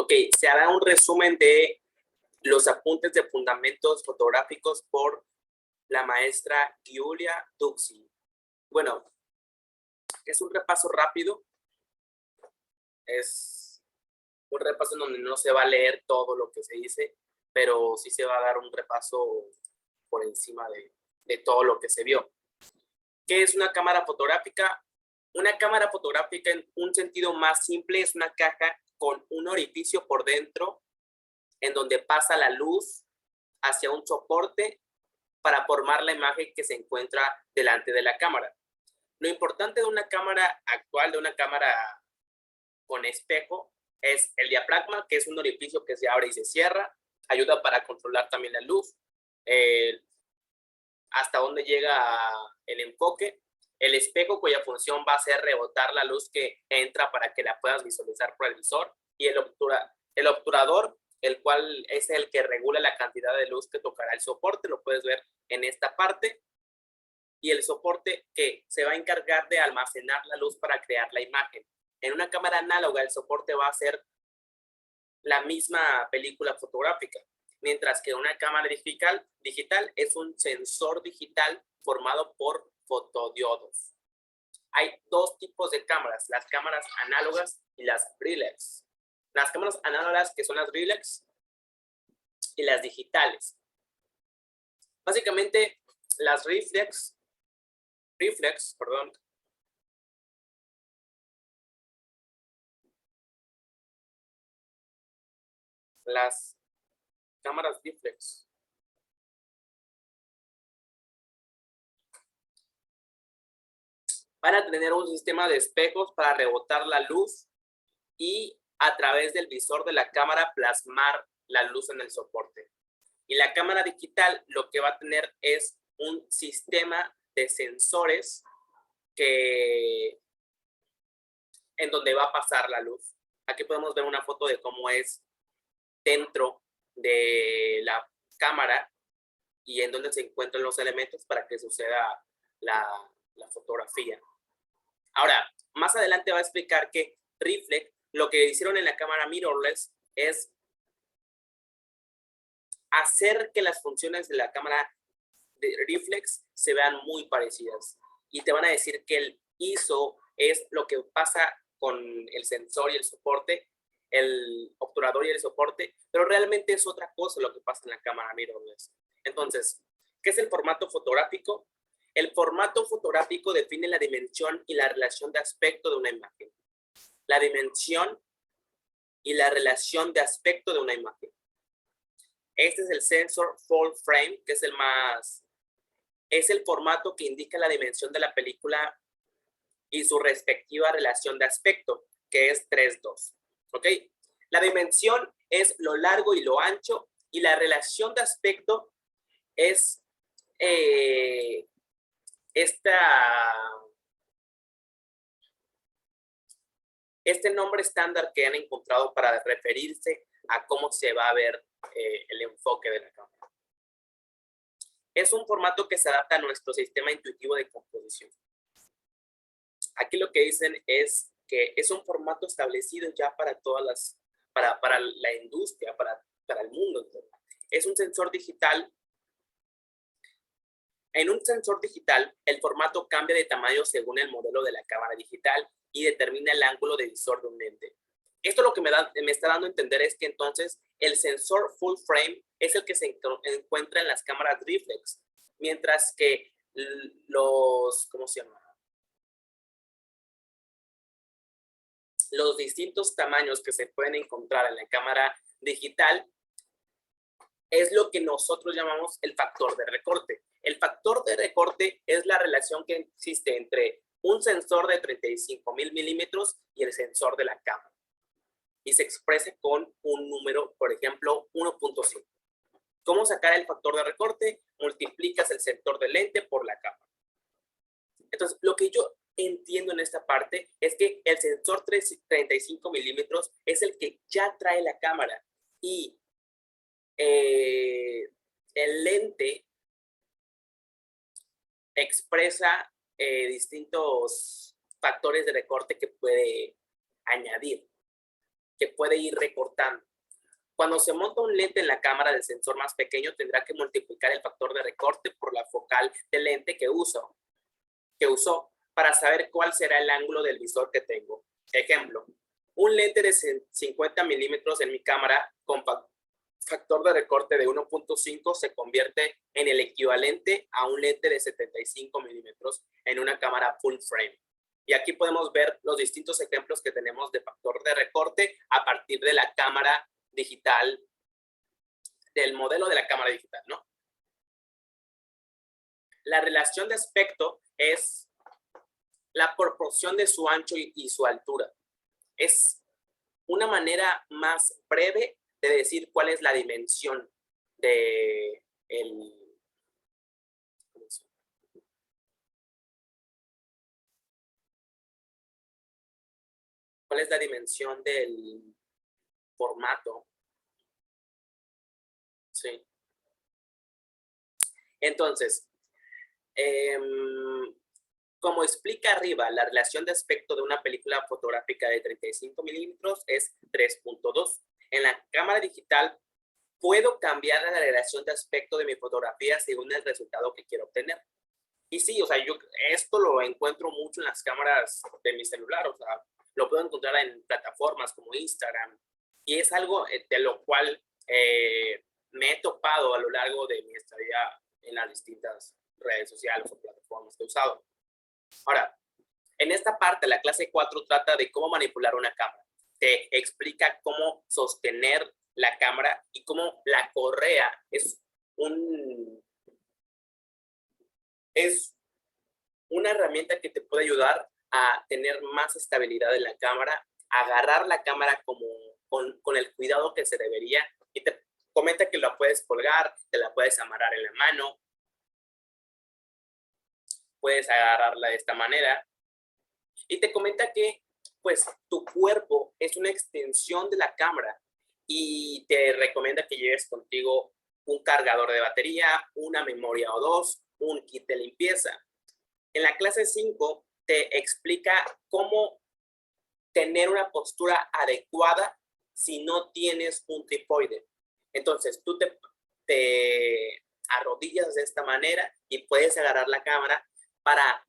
Ok, se hará un resumen de los apuntes de fundamentos fotográficos por la maestra Giulia Duxi. Bueno, es un repaso rápido. Es un repaso en donde no se va a leer todo lo que se dice, pero sí se va a dar un repaso por encima de todo lo que se vio. ¿Qué es una cámara fotográfica? Una cámara fotográfica, en un sentido más simple, es una caja con un orificio por dentro en donde pasa la luz hacia un soporte para formar la imagen que se encuentra delante de la cámara. Lo importante de una cámara actual, de una cámara con espejo, es el diafragma, que es un orificio que se abre y se cierra, ayuda para controlar también la luz, hasta dónde llega el enfoque, el espejo cuya función va a ser rebotar la luz que entra para que la puedas visualizar por el visor, y el obturador, el cual es el que regula la cantidad de luz que tocará el soporte, lo puedes ver en esta parte, y el soporte que se va a encargar de almacenar la luz para crear la imagen. En una cámara análoga el soporte va a ser la misma película fotográfica, mientras que una cámara digital es un sensor digital formado por fotodiodos. Hay dos tipos de cámaras, las cámaras análogas y las reflex. Las cámaras análogas, que son las reflex, y las digitales. Básicamente, las reflex, las cámaras reflex van a tener un sistema de espejos para rebotar la luz y a través del visor de la cámara plasmar la luz en el soporte. Y la cámara digital lo que va a tener es un sistema de sensores en donde va a pasar la luz. Aquí podemos ver una foto de cómo es dentro de la cámara y en donde se encuentran los elementos para que suceda la fotografía. Ahora, más adelante va a explicar que reflex, lo que hicieron en la cámara mirrorless es hacer que las funciones de la cámara de reflex se vean muy parecidas. Y te van a decir que el ISO es lo que pasa con el sensor y el soporte, el obturador y el soporte, pero realmente es otra cosa lo que pasa en la cámara mirrorless. Entonces, ¿qué es el formato fotográfico? El formato fotográfico define la dimensión y la relación de aspecto de una imagen. La dimensión y la relación de aspecto de una imagen. Este es el sensor full frame, que es el formato que indica la dimensión de la película y su respectiva relación de aspecto, que es 3:2. ¿Ok? La dimensión es lo largo y lo ancho, y la relación de aspecto es este nombre estándar que han encontrado para referirse a cómo se va a ver el enfoque de la cámara. Es un formato que se adapta a nuestro sistema intuitivo de composición. Aquí lo que dicen es que es un formato establecido ya para todas para la industria, para el mundo. Es un sensor digital. En un sensor digital, el formato cambia de tamaño según el modelo de la cámara digital y determina el ángulo de visor de un lente. Esto lo que me está dando a entender es que entonces el sensor full frame es el que se encuentra en las cámaras reflex, mientras que los distintos tamaños que se pueden encontrar en la cámara digital es lo que nosotros llamamos el factor de recorte. El factor de recorte es la relación que existe entre un sensor de 35,000 milímetros y el sensor de la cámara. Y se expresa con un número, por ejemplo, 1.5. ¿Cómo sacar el factor de recorte? Multiplicas el sector del lente por la cámara. Entonces, lo que yo entiendo en esta parte es que el sensor 35 milímetros es el que ya trae la cámara, y el lente expresa distintos factores de recorte que puede añadir. ¿Ok? que puede ir recortando. Cuando se monta un lente en la cámara del sensor más pequeño, tendrá que multiplicar el factor de recorte por la focal del lente que usó para saber cuál será el ángulo del visor que tengo. Ejemplo, un lente de 50 milímetros en mi cámara con factor de recorte de 1.5 se convierte en el equivalente a un lente de 75 milímetros en una cámara full frame. Y aquí podemos ver los distintos ejemplos que tenemos de factor de recorte a partir de la cámara digital, del modelo de la cámara digital, ¿no? La relación de aspecto es la proporción de su ancho y su altura. Es una manera más breve de decir cuál es la dimensión de cuál es la dimensión del formato. Sí. Entonces, como explica arriba, la relación de aspecto de una película fotográfica de 35 milímetros es 3.2. En la cámara digital puedo cambiar la relación de aspecto de mi fotografía según el resultado que quiero obtener. Y sí, o sea, yo esto lo encuentro mucho en las cámaras de mi celular, o sea, lo puedo encontrar en plataformas como Instagram. Y es algo de lo cual me he topado a lo largo de mi estadía en las distintas redes sociales o plataformas que he usado. Ahora, en esta parte, la clase 4 trata de cómo manipular una cámara. Te explica cómo sostener la cámara y cómo la correa es una herramienta que te puede ayudar a tener más estabilidad en la cámara, agarrar la cámara como con el cuidado que se debería, y te comenta que la puedes colgar, te la puedes amarrar en la mano, puedes agarrarla de esta manera, y te comenta que pues tu cuerpo es una extensión de la cámara y te recomienda que lleves contigo un cargador de batería, una memoria o dos, un kit de limpieza. En la clase 5 te explica cómo tener una postura adecuada si no tienes un trípode. Entonces, tú te arrodillas de esta manera y puedes agarrar la cámara para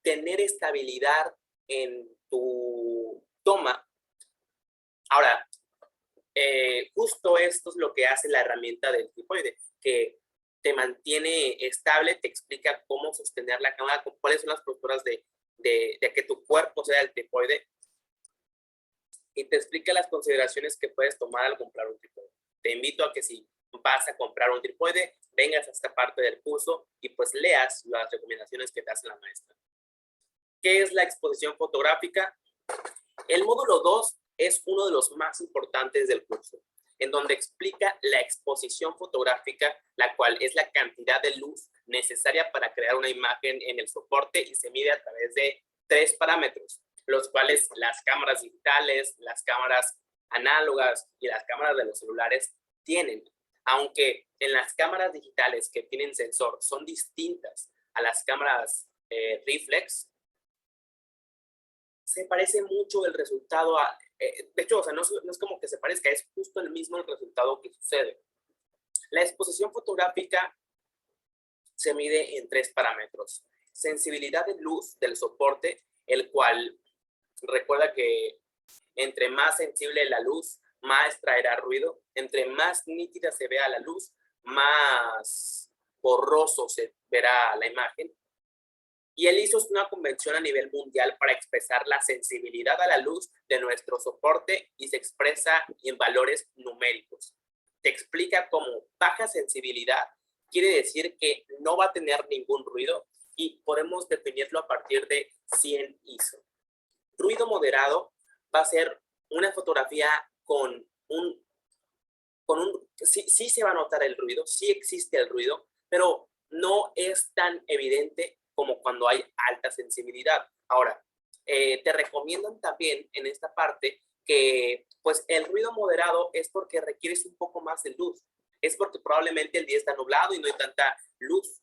tener estabilidad en tu toma. Ahora, justo esto es lo que hace la herramienta del trípode, que te mantiene estable, te explica cómo sostener la cámara, cuáles son las posturas de que tu cuerpo sea el trípode, y te explica las consideraciones que puedes tomar al comprar un trípode. Te invito a que si vas a comprar un trípode, vengas a esta parte del curso y pues leas las recomendaciones que te hace la maestra. ¿Qué es la exposición fotográfica? El módulo 2 es uno de los más importantes del curso, en donde explica la exposición fotográfica, la cual es la cantidad de luz necesaria para crear una imagen en el soporte y se mide a través de 3 parámetros, los cuales las cámaras digitales, las cámaras análogas y las cámaras de los celulares tienen. Aunque en las cámaras digitales que tienen sensor son distintas a las cámaras reflex, se parece mucho el resultado de hecho, o sea, no es como que se parezca, es justo el mismo el resultado que sucede. La exposición fotográfica se mide en 3 parámetros. Sensibilidad de luz del soporte, el cual recuerda que entre más sensible la luz, más traerá ruido. Entre más nítida se vea la luz, más borroso se verá la imagen. Y el ISO es una convención a nivel mundial para expresar la sensibilidad a la luz de nuestro soporte y se expresa en valores numéricos. Te explica cómo baja sensibilidad quiere decir que no va a tener ningún ruido y podemos definirlo a partir de 100 ISO. Ruido moderado va a ser una fotografía con sí se va a notar el ruido, sí existe el ruido, pero no es tan evidente como cuando hay alta sensibilidad. Ahora, te recomiendan también en esta parte que pues el ruido moderado es porque requieres un poco más de luz. Es porque probablemente el día está nublado y no hay tanta luz.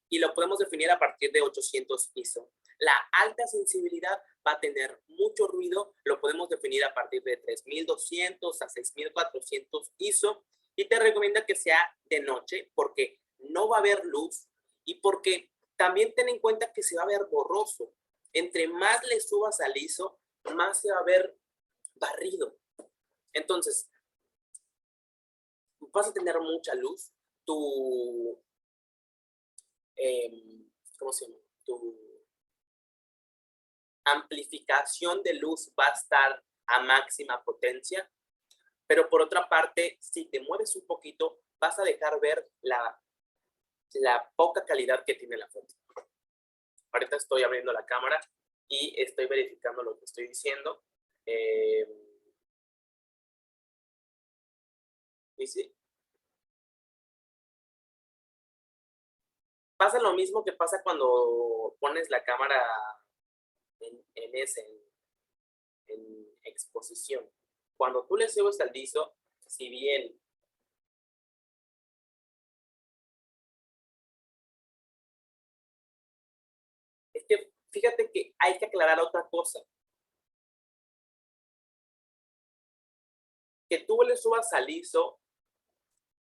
Y lo podemos definir a partir de 800 ISO. La alta sensibilidad va a tener mucho ruido, lo podemos definir a partir de 3200 a 6400 ISO, y te recomiendo que sea de noche porque no va a haber luz y porque también ten en cuenta que se va a ver borroso. Entre más le subas al ISO, más se va a ver barrido. Entonces, vas a tener mucha luz. ¿Cómo se llama? Tu amplificación de luz va a estar a máxima potencia, pero por otra parte, si te mueves un poquito, vas a dejar ver la poca calidad que tiene la foto. Ahorita estoy abriendo la cámara y estoy verificando lo que estoy diciendo. Y sí, pasa lo mismo que pasa cuando pones la cámara en exposición. Cuando tú le subes al ISO, si bien es que fíjate que hay que aclarar otra cosa. Que tú le subas al ISO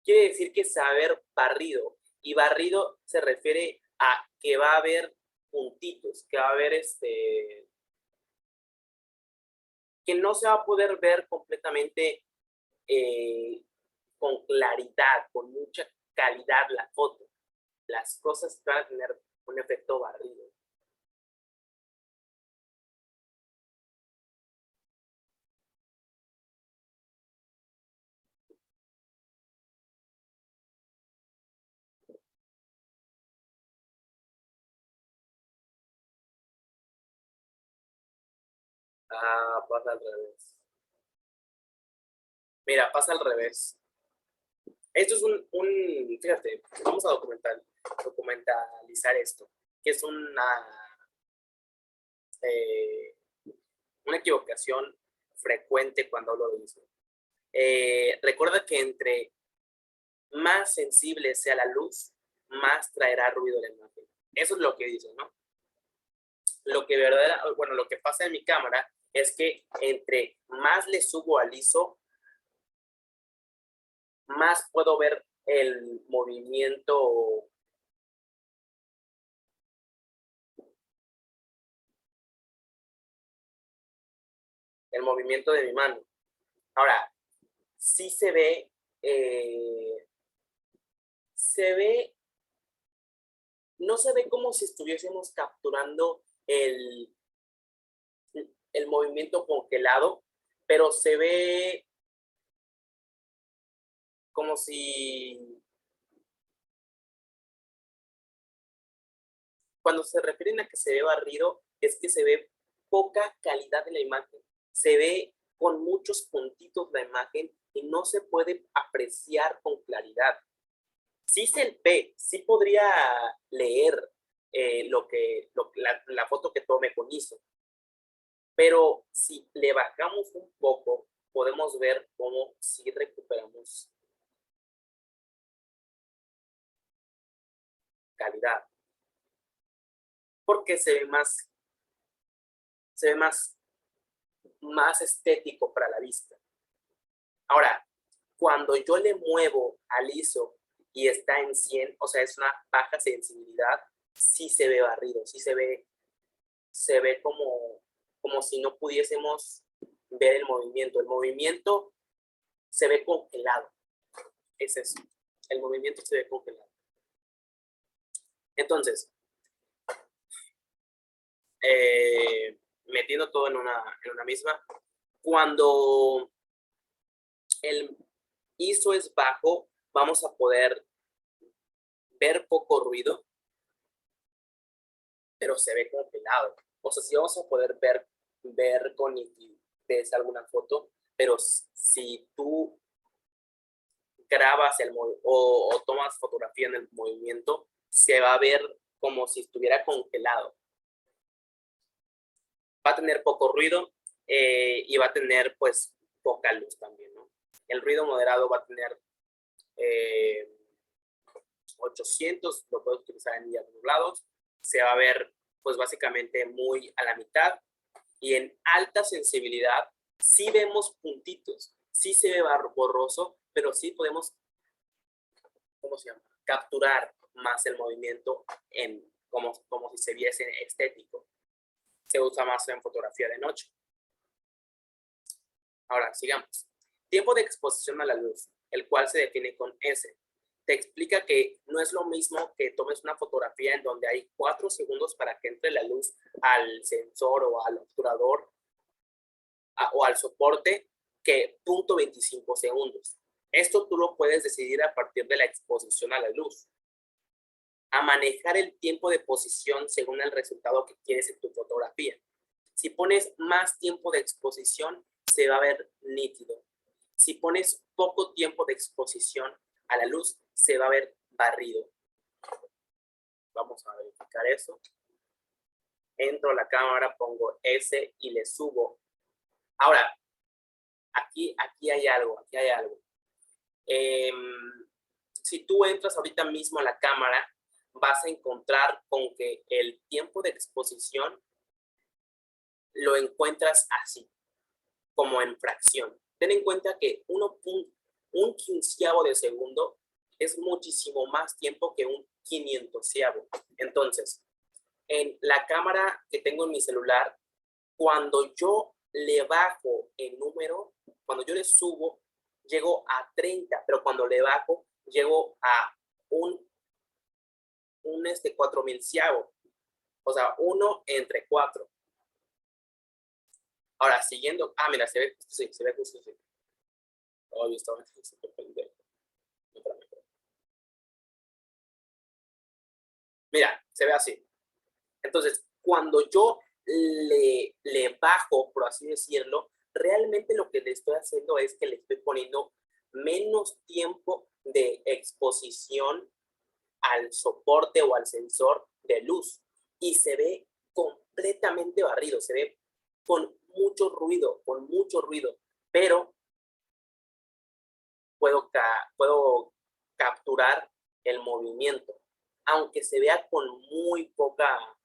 quiere decir que se va a ver barrido. Y barrido se refiere a que va a haber puntitos, que va a haber que no se va a poder ver completamente con claridad, con mucha calidad la foto. Las cosas van a tener un efecto barrido. Ah, pasa al revés. Mira, pasa al revés. Esto es fíjate, vamos a documentalizar esto, que es eh, una equivocación frecuente cuando hablo de ISO. Recuerda que entre más sensible sea la luz, más traerá ruido la imagen. Eso es lo que dice, ¿no? Lo que pasa en mi cámara es que entre más le subo al ISO, más puedo ver el movimiento de mi mano. Ahora, sí eh, se ve, no se ve como si estuviésemos capturando el movimiento congelado, pero se ve como si, cuando se refieren a que se ve barrido, es que se ve poca calidad de la imagen. Se ve con muchos puntitos la imagen y no se puede apreciar con claridad. Sí se ve, sí podría leer la foto que tome con ISO, pero si le bajamos un poco, podemos ver cómo sí recuperamos calidad, porque se ve más estético para la vista. Ahora, cuando yo le muevo al ISO y está en 100, o sea, es una baja sensibilidad, sí se ve barrido, sí se ve como si no pudiésemos ver el movimiento. El movimiento se ve congelado. Es eso. El movimiento se ve congelado. Entonces, metiendo todo en una misma, cuando el ISO es bajo, vamos a poder ver poco ruido, pero se ve congelado. O sea, sí vamos a poder ver con nitidez alguna foto, pero si tú grabas o tomas fotografía en el movimiento, se va a ver como si estuviera congelado. Va a tener poco ruido y va a tener pues poca luz también, ¿no? El ruido moderado va a tener 800, lo puedo utilizar en días nublados, se va a ver pues básicamente muy a la mitad. Y en alta sensibilidad sí vemos puntitos, sí se ve borroso, pero sí podemos, ¿cómo se llama?, capturar más el movimiento como si se viese estético. Se usa más en fotografía de noche. Ahora, sigamos. Tiempo de exposición a la luz, el cual se define con S. Te explica que no es lo mismo que tomes una fotografía en donde hay 4 segundos para que entre la luz al sensor o al obturador o al soporte que 0.25 segundos. Esto tú lo puedes decidir a partir de la exposición a la luz. A manejar el tiempo de posición según el resultado que quieres en tu fotografía. Si pones más tiempo de exposición, se va a ver nítido. Si pones poco tiempo de exposición a la luz, se va a ver barrido. Vamos a verificar eso. Entro a la cámara, pongo S y le subo. Ahora, aquí hay algo, si tú entras ahorita mismo a la cámara, vas a encontrar con que el tiempo de exposición lo encuentras así, como en fracción. Ten en cuenta que un quinceavo de segundo es muchísimo más tiempo que un 500avo. Entonces, en la cámara que tengo en mi celular, cuando yo le bajo el número, cuando yo le subo, llego a 30, pero cuando le bajo, llego a un 4000avo. O sea, 1 entre 4. Ahora, siguiendo, mira, se ve justo, sí, se ve justo, sí. Oh, yo estaba pendejo. Mira, se ve así. Entonces, cuando yo le bajo, por así decirlo, realmente lo que le estoy haciendo es que le estoy poniendo menos tiempo de exposición al soporte o al sensor de luz y se ve completamente barrido, se ve con mucho ruido, pero puedo capturar el movimiento, aunque se vea con muy poca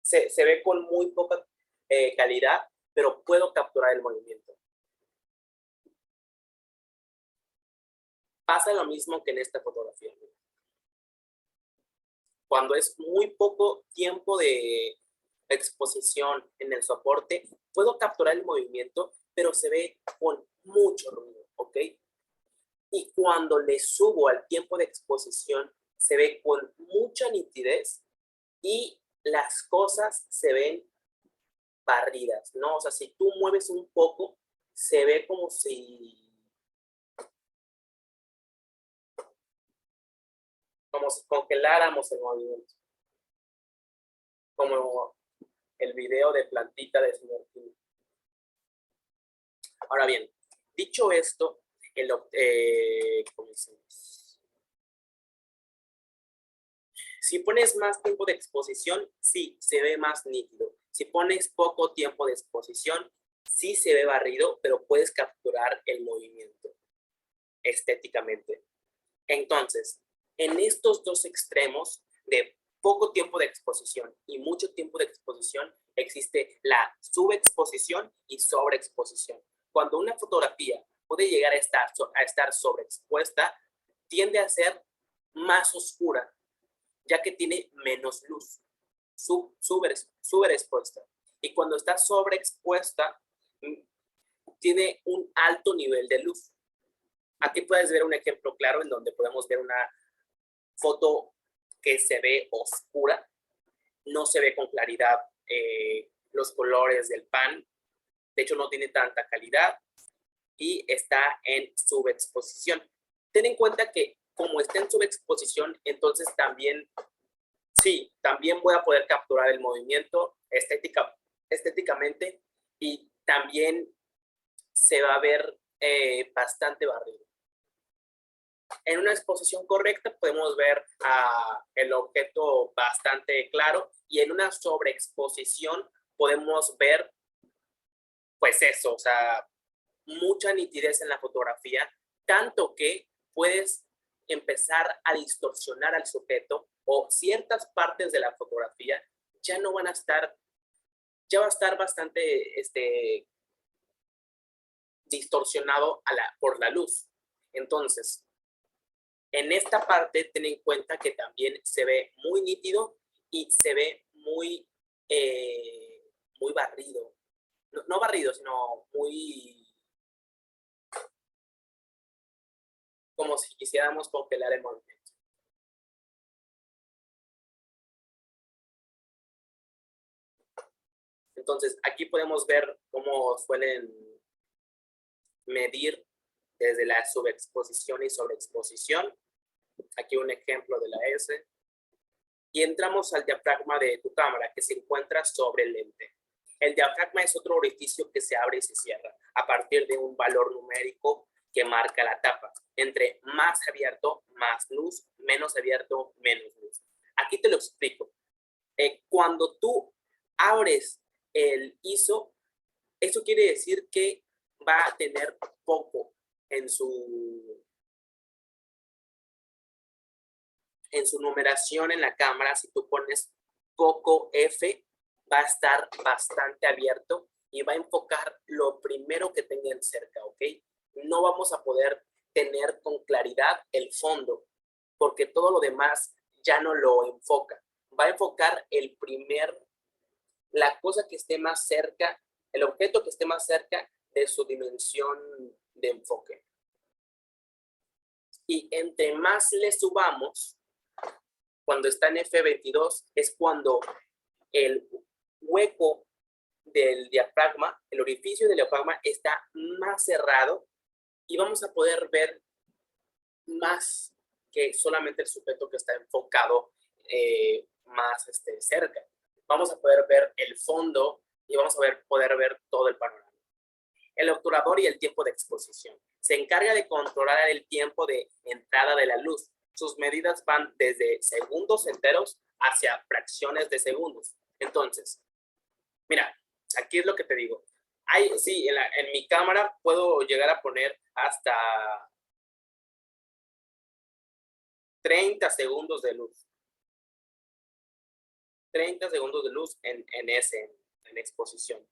se ve con muy poca calidad, pero puedo capturar el movimiento. Pasa lo mismo que en esta fotografía. Cuando es muy poco tiempo de exposición en el soporte, puedo capturar el movimiento, pero se ve con mucho ruido, ¿ok? Y cuando le subo al tiempo de exposición, se ve con mucha nitidez y las cosas se ven barridas, ¿no? O sea, si tú mueves un poco, se ve como si congeláramos el movimiento. Como el video de plantita de señor King. Ahora bien, dicho esto, comencemos. Si pones más tiempo de exposición, sí, se ve más nítido. Si pones poco tiempo de exposición, sí se ve barrido, pero puedes capturar el movimiento estéticamente. Entonces, en estos dos extremos de poco tiempo de exposición y mucho tiempo de exposición, existe la subexposición y sobreexposición. Cuando una fotografía puede llegar a estar sobreexpuesta, tiende a ser más oscura, ya que tiene menos luz, subexpuesta. Y cuando está sobreexpuesta, tiene un alto nivel de luz. Aquí puedes ver un ejemplo claro en donde podemos ver una foto que se ve oscura, no se ve con claridad los colores del pan, de hecho no tiene tanta calidad y está en subexposición. Ten en cuenta que como está en subexposición, entonces también voy a poder capturar el movimiento estéticamente y también se va a ver bastante barrido. En una exposición correcta podemos ver el objeto bastante claro y en una sobreexposición podemos ver, pues eso, o sea, mucha nitidez en la fotografía, tanto que puedes empezar a distorsionar al sujeto o ciertas partes de la fotografía ya no van a estar, ya va a estar bastante distorsionado por la luz. Entonces, en esta parte, ten en cuenta que también se ve muy nítido y se ve muy, muy barrido. No, no barrido, sino muy, como si quisiéramos congelar el movimiento. Entonces, aquí podemos ver cómo suelen medir desde la subexposición y sobreexposición. Aquí un ejemplo de la S. Y entramos al diafragma de tu cámara, que se encuentra sobre el lente. El diafragma es otro orificio que se abre y se cierra a partir de un valor numérico que marca la tapa. Entre más abierto, más luz, menos abierto, menos luz. Aquí te lo explico. Cuando tú abres el ISO, eso quiere decir que va a tener poco en su numeración en la cámara. Si tú pones poco F, va a estar bastante abierto y va a enfocar lo primero que tengan cerca, ¿ok? No vamos a poder tener con claridad el fondo, porque todo lo demás ya no lo enfoca. Va a enfocar la cosa que esté más cerca, el objeto que esté más cerca de su dimensión de enfoque. Y entre más le subamos, cuando está en F22, es cuando el hueco del diafragma, el orificio del diafragma está más cerrado y vamos a poder ver más que solamente el sujeto que está enfocado más cerca. Vamos a poder ver el fondo y vamos a poder ver todo el panorama. El obturador y el tiempo de exposición. Se encarga de controlar el tiempo de entrada de la luz. Sus medidas van desde segundos enteros hacia fracciones de segundos. Entonces, mira, aquí es lo que te digo. Sí, en mi cámara puedo llegar a poner hasta 30 segundos de luz. 30 segundos de luz en exposición.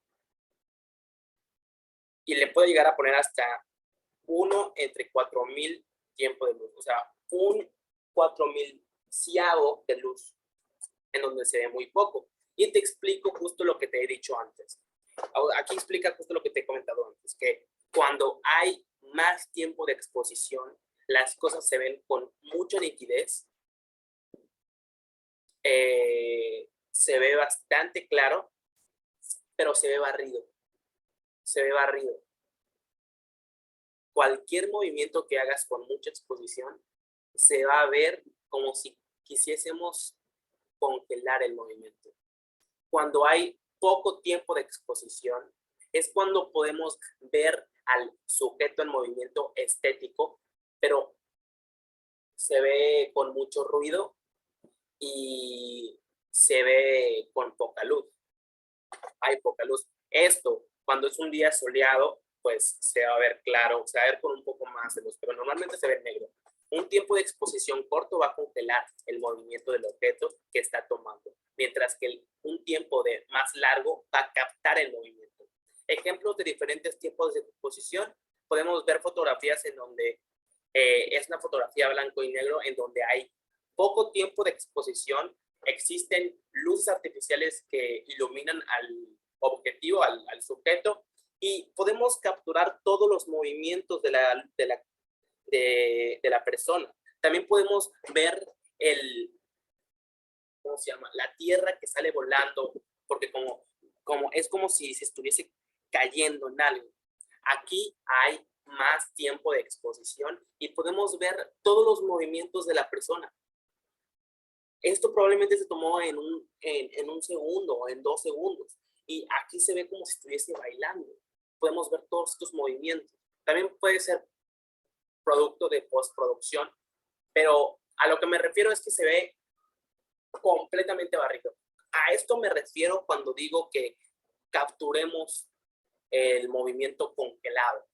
Y le puedo llegar a poner hasta 1 entre 4000 tiempo de luz. O sea, un 4000avo de luz, en donde se ve muy poco. Y te explico justo lo que te he dicho antes. Aquí explica justo lo que te he comentado antes, que cuando hay más tiempo de exposición, las cosas se ven con mucha nitidez, se ve bastante claro, pero se ve barrido. Se ve barrido. Cualquier movimiento que hagas con mucha exposición se va a ver como si quisiésemos congelar el movimiento. Cuando hay poco tiempo de exposición, es cuando podemos ver al sujeto en movimiento estético, pero se ve con mucho ruido y se ve con poca luz. Hay poca luz. Esto, cuando es un día soleado, pues se va a ver claro, se va a ver con un poco más de luz, pero normalmente se ve negro. Un tiempo de exposición corto va a congelar el movimiento del objeto que está tomando, mientras que un tiempo más largo va a captar el movimiento. Ejemplos de diferentes tiempos de exposición. Podemos ver fotografías en donde es una fotografía blanco y negro, en donde hay poco tiempo de exposición. Existen luces artificiales que iluminan al objetivo, al sujeto, y podemos capturar todos los movimientos de la persona. También podemos ver ¿cómo se llama? La tierra que sale volando, porque es como si se estuviese cayendo en algo. Aquí hay más tiempo de exposición y podemos ver todos los movimientos de la persona. Esto probablemente se tomó en un segundo o en 2 segundos. Y aquí se ve como si estuviese bailando. Podemos ver todos estos movimientos. También puede ser producto de postproducción, pero a lo que me refiero es que se ve completamente barrido. A esto me refiero cuando digo que capturemos el movimiento congelado.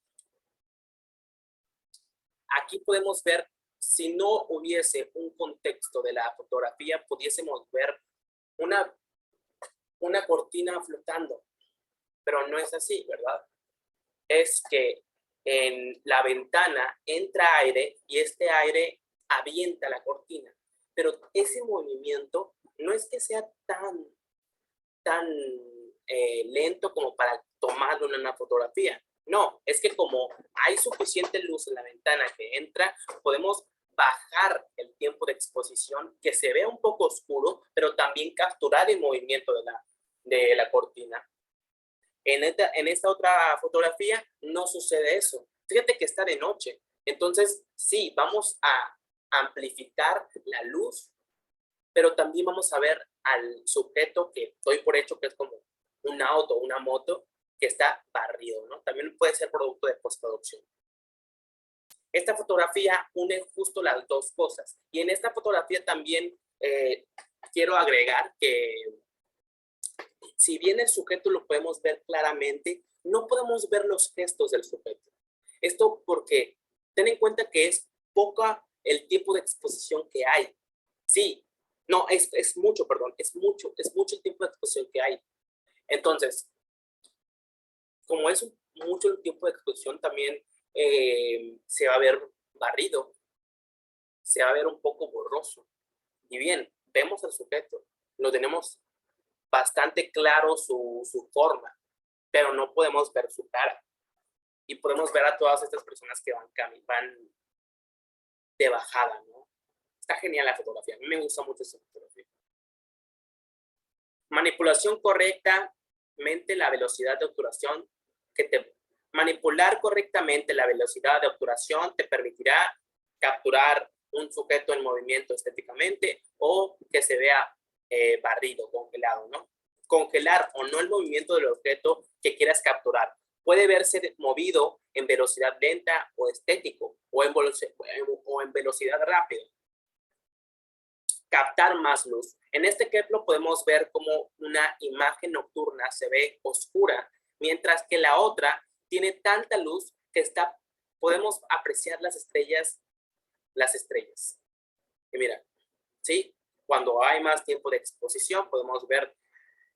Aquí podemos ver si no hubiese un contexto de la fotografía, pudiésemos ver una cortina flotando, pero no es así, ¿verdad? Es que en la ventana entra aire y este aire avienta la cortina, pero ese movimiento no es que sea tan lento como para tomarlo en una fotografía. No, es que como hay suficiente luz en la ventana que entra, podemos bajar el tiempo de exposición, que se vea un poco oscuro, pero también capturar el movimiento de la cortina. En esta otra fotografía no sucede eso. Fíjate que está de noche. Entonces, sí, vamos a amplificar la luz, pero también vamos a ver al sujeto que doy por hecho que es como un auto, una moto, que está barrido, ¿no? También puede ser producto de postproducción. Esta fotografía une justo las dos cosas. Y en esta fotografía también quiero agregar que si bien el sujeto lo podemos ver claramente, no podemos ver los gestos del sujeto. Esto porque ten en cuenta que es poca el tiempo de exposición que hay. Sí, no, es mucho, perdón, es mucho el tiempo de exposición que hay. Entonces, como es mucho el tiempo de exposición, también se va a ver barrido, se va a ver un poco borroso. Y bien, vemos al sujeto, lo tenemos bastante claro su forma, pero no podemos ver su cara. Y podemos ver a todas estas personas que van de bajada, ¿no? Está genial la fotografía. A mí me gusta mucho esta fotografía. Manipulación correctamente la velocidad de obturación. Manipular correctamente la velocidad de obturación te permitirá capturar un sujeto en movimiento estéticamente o que se vea barrido, congelado, ¿no? Congelar o no el movimiento del objeto que quieras capturar. Puede verse movido en velocidad lenta o estético o en velocidad rápida. Captar más luz. En este ejemplo podemos ver como una imagen nocturna se ve oscura, mientras que la otra tiene tanta luz que podemos apreciar las estrellas. Y mira, ¿sí? Cuando hay más tiempo de exposición podemos ver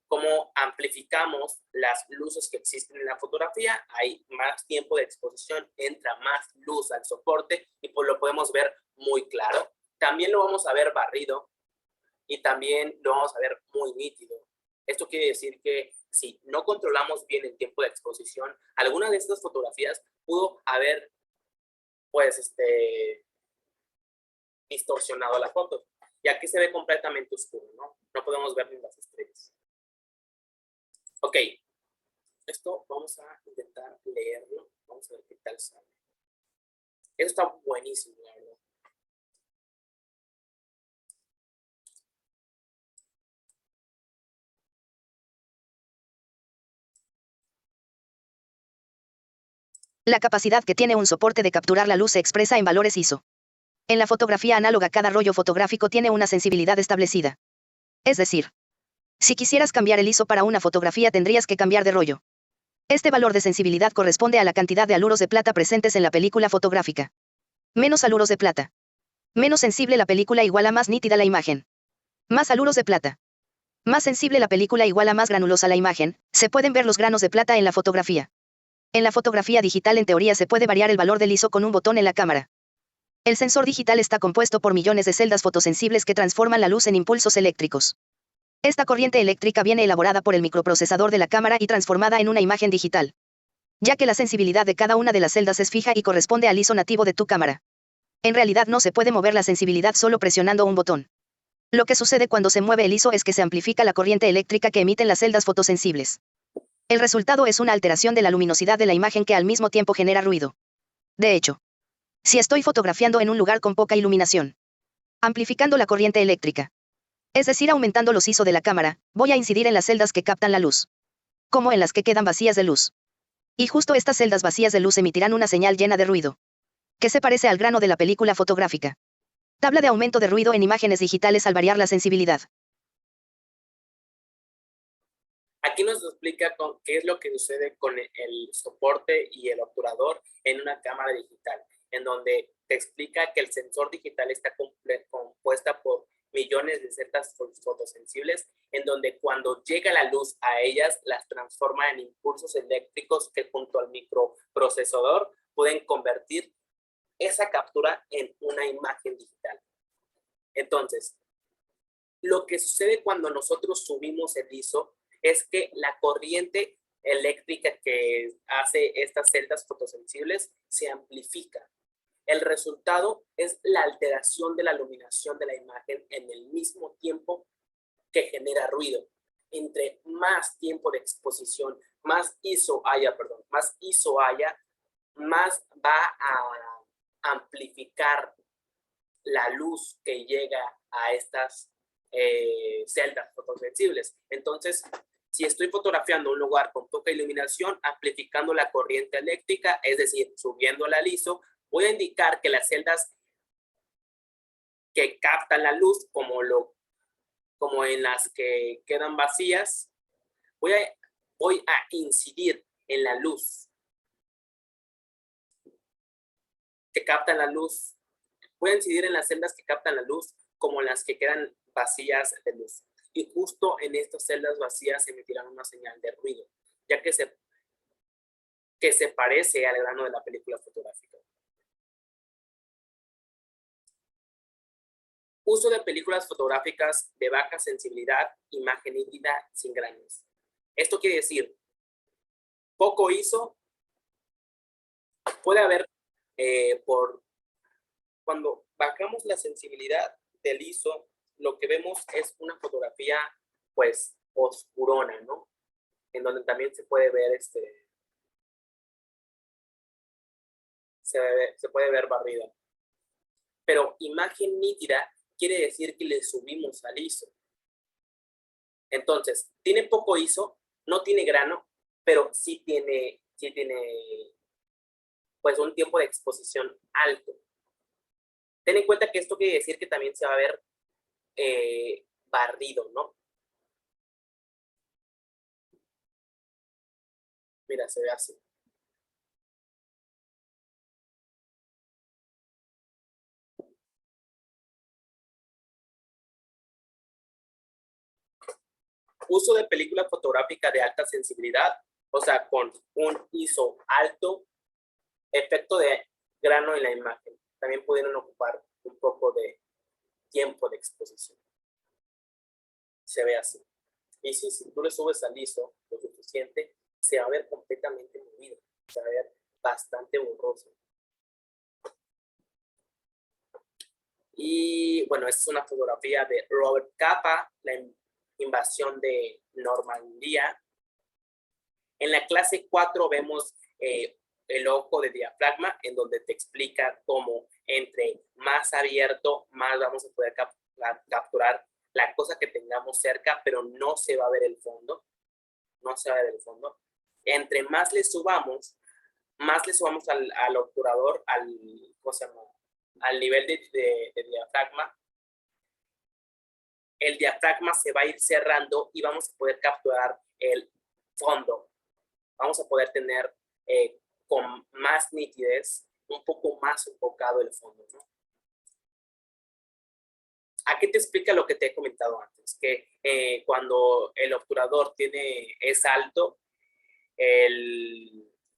cómo amplificamos las luces que existen en la fotografía. Hay más tiempo de exposición, entra más luz al soporte y pues lo podemos ver muy claro. También lo vamos a ver barrido y también lo vamos a ver muy nítido. Esto quiere decir que si no controlamos bien el tiempo de exposición, alguna de estas fotografías pudo haber, pues, distorsionado la foto. Y aquí se ve completamente oscuro, ¿no? No podemos ver ni las estrellas. Ok, esto vamos a intentar leerlo. Vamos a ver qué tal sale. Esto está buenísimo, la verdad. La capacidad que tiene un soporte de capturar la luz se expresa en valores ISO. En la fotografía análoga cada rollo fotográfico tiene una sensibilidad establecida. Es decir, si quisieras cambiar el ISO para una fotografía tendrías que cambiar de rollo. Este valor de sensibilidad corresponde a la cantidad de haluros de plata presentes en la película fotográfica. Menos haluros de plata. Menos sensible la película igual a más nítida la imagen. Más haluros de plata. Más sensible la película igual a más granulosa la imagen. Se pueden ver los granos de plata en la fotografía. En la fotografía digital en teoría se puede variar el valor del ISO con un botón en la cámara. El sensor digital está compuesto por millones de celdas fotosensibles que transforman la luz en impulsos eléctricos. Esta corriente eléctrica viene elaborada por el microprocesador de la cámara y transformada en una imagen digital. Ya que la sensibilidad de cada una de las celdas es fija y corresponde al ISO nativo de tu cámara. En realidad no se puede mover la sensibilidad solo presionando un botón. Lo que sucede cuando se mueve el ISO es que se amplifica la corriente eléctrica que emiten las celdas fotosensibles. El resultado es una alteración de la luminosidad de la imagen que al mismo tiempo genera ruido. De hecho, si estoy fotografiando en un lugar con poca iluminación, amplificando la corriente eléctrica, es decir, aumentando los ISO de la cámara, voy a incidir en las celdas que captan la luz, como en las que quedan vacías de luz. Y justo estas celdas vacías de luz emitirán una señal llena de ruido, que se parece al grano de la película fotográfica. Tabla de aumento de ruido en imágenes digitales al variar la sensibilidad. Aquí nos explica qué es lo que sucede con el soporte y el obturador en una cámara digital. en donde te explica que el sensor digital está compuesta por millones de celdas fotosensibles, en donde cuando llega la luz a ellas, las transforma en impulsos eléctricos que junto al microprocesador pueden convertir esa captura en una imagen digital. Entonces, lo que sucede cuando nosotros subimos el ISO es que la corriente eléctrica que hace estas celdas fotosensibles se amplifica. El resultado es la alteración de la iluminación de la imagen en el mismo tiempo que genera ruido. Entre más tiempo de exposición, más ISO haya, más va a amplificar la luz que llega a estas celdas fotosensibles. Entonces, si estoy fotografiando un lugar con poca iluminación, amplificando la corriente eléctrica, es decir, subiendo la ISO, voy a indicar que las celdas que captan la luz, como en las que quedan vacías, voy a incidir en la luz que captan la luz. Voy a incidir en las celdas que captan la luz como las que quedan vacías de luz. Y justo en estas celdas vacías se emitirá una señal de ruido, ya que se parece al grano de la película fotográfica. Uso de películas fotográficas de baja sensibilidad, imagen nítida sin granos. Esto quiere decir, poco ISO, puede haber, cuando bajamos la sensibilidad del ISO, lo que vemos es una fotografía, pues, oscurona, ¿no? En donde también se puede ver, se puede ver barrida. Pero imagen nítida quiere decir que le subimos al ISO. Entonces, tiene poco ISO, no tiene grano, pero sí tiene pues un tiempo de exposición alto. Ten en cuenta que esto quiere decir que también se va a ver barrido, ¿no? Mira, se ve así. Uso de película fotográfica de alta sensibilidad, o sea, con un ISO alto, efecto de grano en la imagen. También pudieron ocupar un poco de tiempo de exposición. Se ve así. Y sí, si tú le subes al ISO lo suficiente, se va a ver completamente movido. Se va a ver bastante borroso. Y bueno, esta es una fotografía de Robert Capa, la invasión de Normandía. En la clase 4 vemos el ojo de diafragma, en donde te explica cómo entre más abierto, más vamos a poder capturar la cosa que tengamos cerca, pero no se va a ver el fondo. No se va a ver el fondo. Entre más le subamos al obturador, al nivel de diafragma, el diafragma se va a ir cerrando y vamos a poder capturar el fondo. Vamos a poder tener con más nitidez, un poco más enfocado el fondo, ¿no? Aquí te explica lo que te he comentado antes, que cuando el obturador es alto,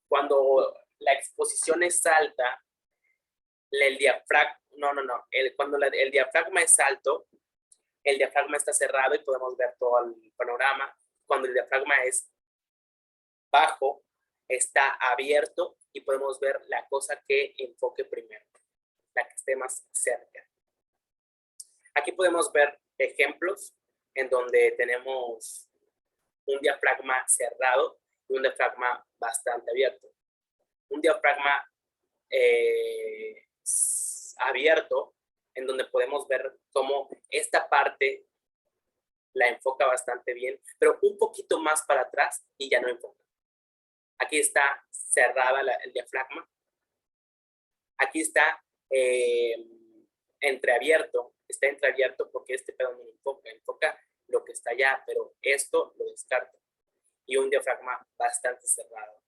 cuando la exposición es alta, el diafragma, cuando el diafragma es alto, el diafragma está cerrado y podemos ver todo el panorama. Cuando el diafragma es bajo, está abierto y podemos ver la cosa que enfoque primero, la que esté más cerca. Aquí podemos ver ejemplos en donde tenemos un diafragma cerrado y un diafragma bastante abierto. Un diafragma abierto, en donde podemos ver cómo esta parte la enfoca bastante bien, pero un poquito más para atrás y ya no enfoca. Aquí está cerrada el diafragma. Aquí está entreabierto. Está entreabierto porque este pedo no enfoca. Enfoca lo que está allá, pero esto lo descarta. Y un diafragma bastante cerrado.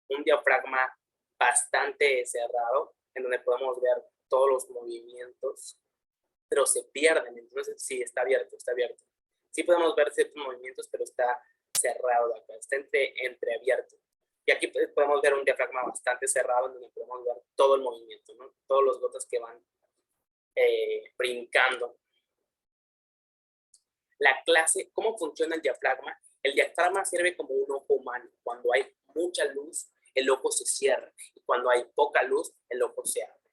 Un diafragma bastante cerrado, en donde podemos ver todos los movimientos, pero se pierden. Entonces, sí, está abierto, está abierto. Sí podemos ver ciertos movimientos, pero está cerrado de acá, está entreabierto. Y aquí podemos ver un diafragma bastante cerrado, en donde podemos ver todo el movimiento, ¿no? Todos los gotas que van brincando. La clase, ¿cómo funciona el diafragma? El diafragma sirve como un ojo humano. Cuando hay mucha luz, el ojo se cierra. Y cuando hay poca luz, el ojo se abre.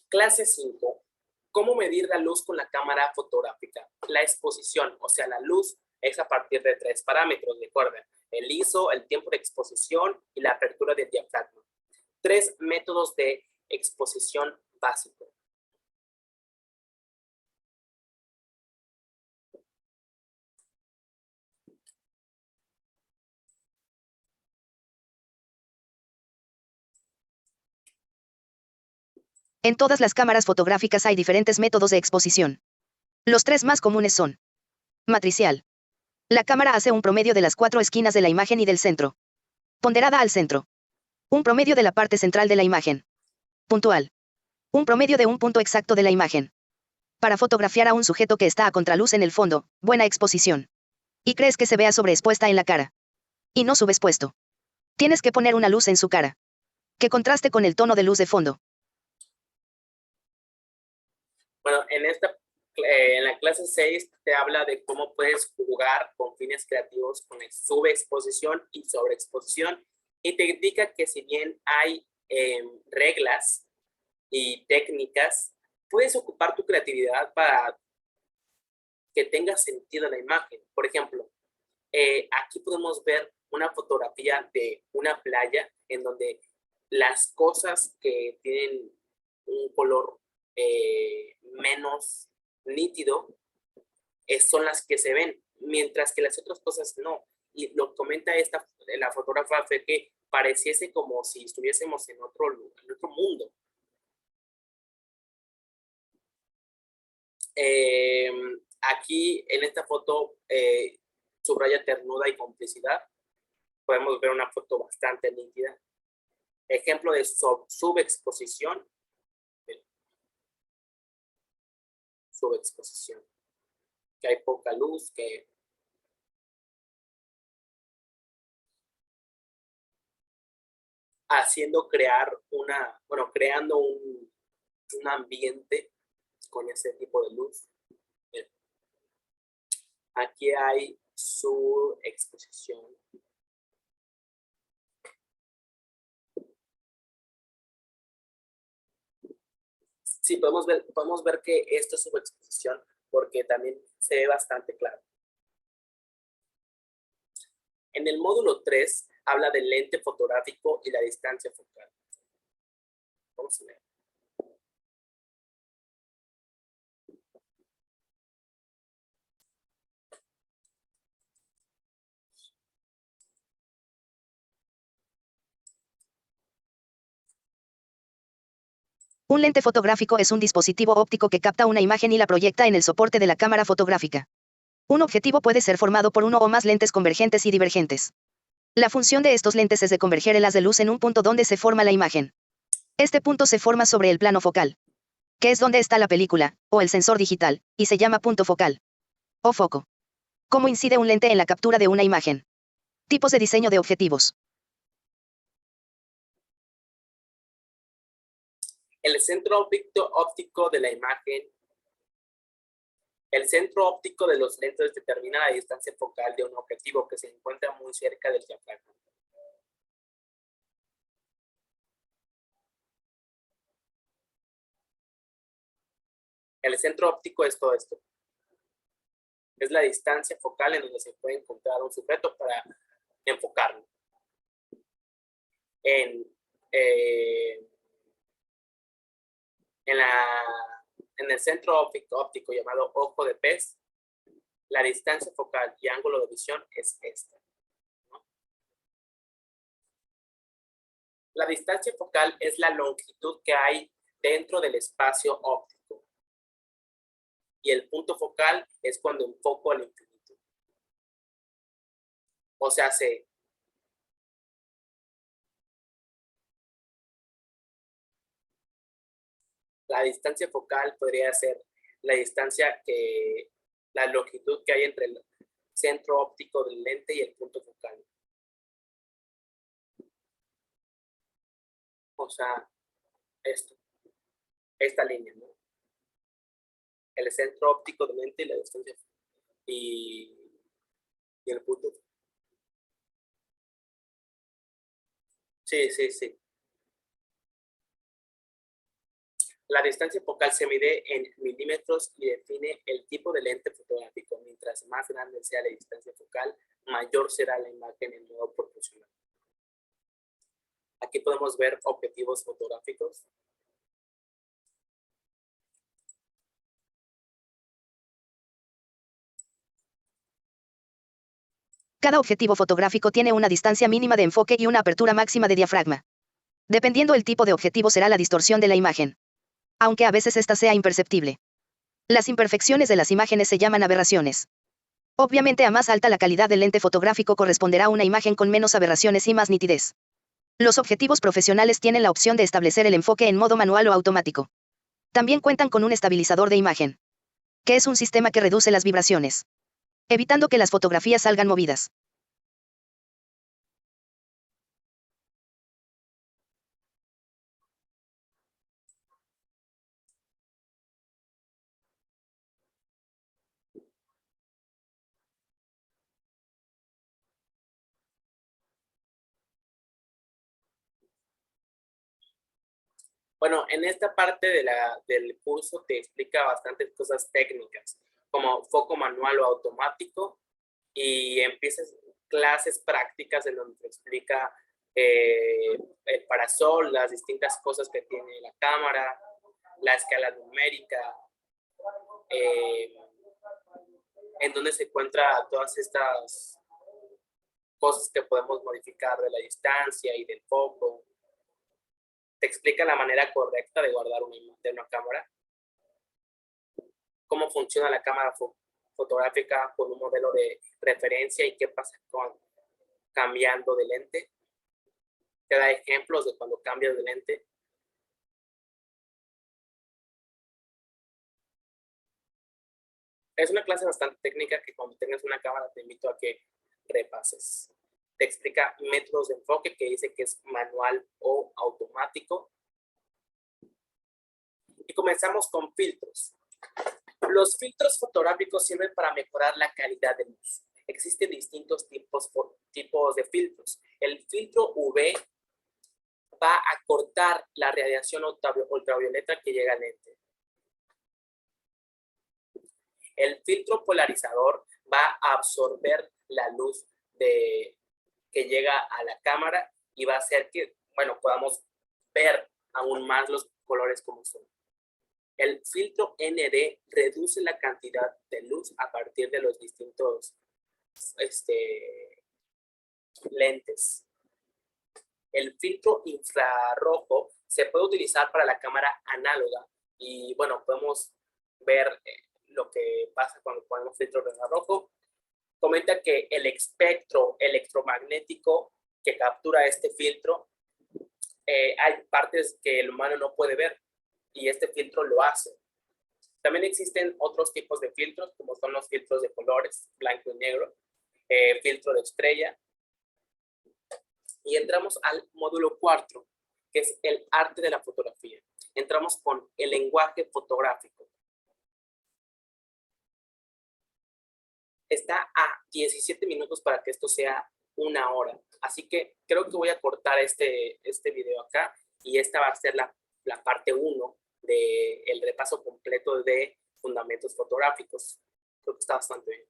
Clase 5. ¿Cómo medir la luz con la cámara fotográfica? La exposición, o sea, la luz es a partir de 3 parámetros, recuerden. El ISO, el tiempo de exposición y la apertura del diafragma. 3 métodos de exposición básicos. En todas las cámaras fotográficas hay diferentes métodos de exposición. Los 3 más comunes son: matricial. La cámara hace un promedio de las 4 esquinas de la imagen y del centro. Ponderada al centro. Un promedio de la parte central de la imagen. Puntual. Un promedio de un punto exacto de la imagen. Para fotografiar a un sujeto que está a contraluz en el fondo, buena exposición. Y crees que se vea sobreexpuesta en la cara. Y no subexpuesto. Tienes que poner una luz en su cara. Que contraste con el tono de luz de fondo. Bueno, en la clase 6 te habla de cómo puedes jugar con fines creativos con subexposición y sobreexposición, y te indica que si bien hay reglas y técnicas, puedes ocupar tu creatividad para que tenga sentido la imagen. Por ejemplo, aquí podemos ver una fotografía de una playa en donde las cosas que tienen un color menos nítido son las que se ven, mientras que las otras cosas no. Y lo comenta la fotógrafa, fue que pareciese como si estuviésemos en otro lugar, en otro mundo. Aquí en esta foto subraya ternura y complicidad. Podemos ver una foto bastante nítida. Ejemplo de subexposición. Subexposición. Que hay poca luz, que creando un ambiente con ese tipo de luz. Bien. Aquí hay su exposición. Sí, podemos ver que esto es subexposición porque también se ve bastante claro. En el módulo 3 habla del lente fotográfico y la distancia focal. Vamos a ver. Un lente fotográfico es un dispositivo óptico que capta una imagen y la proyecta en el soporte de la cámara fotográfica. Un objetivo puede ser formado por uno o más lentes convergentes y divergentes. La función de estos lentes es de converger el haz de luz en un punto donde se forma la imagen. Este punto se forma sobre el plano focal, que es donde está la película, o el sensor digital, y se llama punto focal, o foco. ¿Cómo incide un lente en la captura de una imagen? Tipos de diseño de objetivos. El centro óptico de la imagen. El centro óptico de los lentes determina la distancia focal de un objetivo que se encuentra muy cerca del diafragma. El centro óptico es todo esto. Es la distancia focal en donde se puede encontrar un sujeto para enfocarlo. En el centro óptico llamado ojo de pez, la distancia focal y ángulo de visión es esta, ¿no? La distancia focal es la longitud que hay dentro del espacio óptico. Y el punto focal es cuando enfoco al infinito. O sea, La distancia focal podría ser la distancia la longitud que hay entre el centro óptico del lente y el punto focal. O sea, esta línea, ¿no? El centro óptico del lente y la distancia y el punto. Sí, sí, sí. La distancia focal se mide en milímetros y define el tipo de lente fotográfico. Mientras más grande sea la distancia focal, mayor será la imagen en modo proporcional. Aquí podemos ver objetivos fotográficos. Cada objetivo fotográfico tiene una distancia mínima de enfoque y una apertura máxima de diafragma. Dependiendo el tipo de objetivo será la distorsión de la imagen, aunque a veces esta sea imperceptible. Las imperfecciones de las imágenes se llaman aberraciones. Obviamente, a más alta la calidad del lente fotográfico corresponderá a una imagen con menos aberraciones y más nitidez. Los objetivos profesionales tienen la opción de establecer el enfoque en modo manual o automático. También cuentan con un estabilizador de imagen, que es un sistema que reduce las vibraciones, evitando que las fotografías salgan movidas. Bueno, en esta parte del curso te explica bastantes cosas técnicas, como foco manual o automático, y empiezas clases prácticas en donde te explica el parasol, las distintas cosas que tiene la cámara, la escala numérica, en donde se encuentra todas estas cosas que podemos modificar de la distancia y del foco. Te explica la manera correcta de guardar una cámara, cómo funciona la cámara fotográfica con un modelo de referencia y qué pasa con cambiando de lente. Te da ejemplos de cuando cambias de lente. Es una clase bastante técnica que cuando tengas una cámara te invito a que repases. Te explica métodos de enfoque que dice que es manual o automático. Y comenzamos con filtros. Los filtros fotográficos sirven para mejorar la calidad de luz. Existen distintos tipos de filtros. El filtro UV va a cortar la radiación ultravioleta que llega al lente. El filtro polarizador va a absorber la luz que llega a la cámara y va a hacer que, podamos ver aún más los colores como son. El filtro ND reduce la cantidad de luz a partir de los distintos lentes. El filtro infrarrojo se puede utilizar para la cámara análoga y podemos ver lo que pasa cuando ponemos filtro infrarrojo. Comenta que el espectro electromagnético que captura este filtro, hay partes que el humano no puede ver y este filtro lo hace. También existen otros tipos de filtros, como son los filtros de colores, blanco y negro, filtro de estrella. Y entramos al módulo 4, que es el arte de la fotografía. Entramos con el lenguaje fotográfico. Está a 17 minutos para que esto sea 1 hora. Así que creo que voy a cortar este video acá y esta va a ser la parte 1 del repaso completo de fundamentos fotográficos. Creo que está bastante bien.